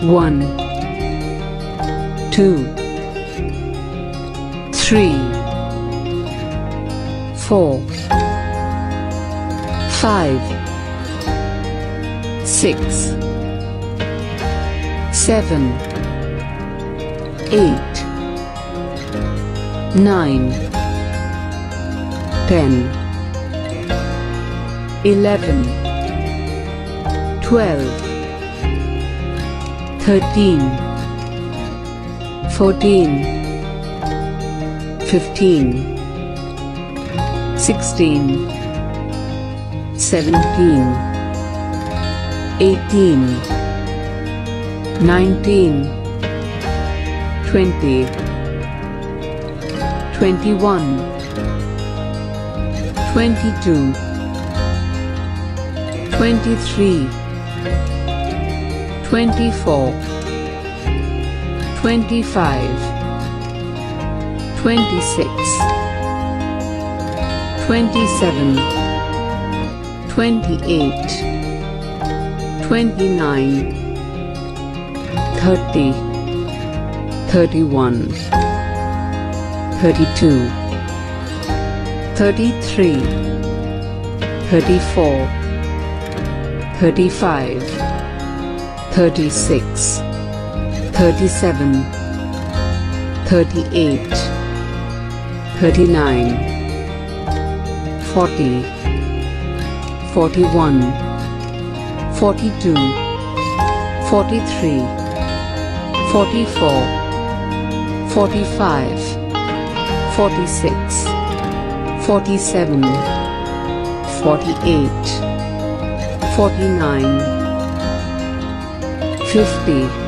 1, 2, 3, 4, 5, 6, 7, 8, 9, 10, 11, 12, 13, 14, 15, 16, 17, 18, 19, 20, 21, 22, 23, 24, 25, 26, 27, 28, 29, 30, 31, 32, 33, 34, 35, 36, 37, 38, 39, 40, 41, 42, 43, 44, 45, 46, 47, 48, 49, 50,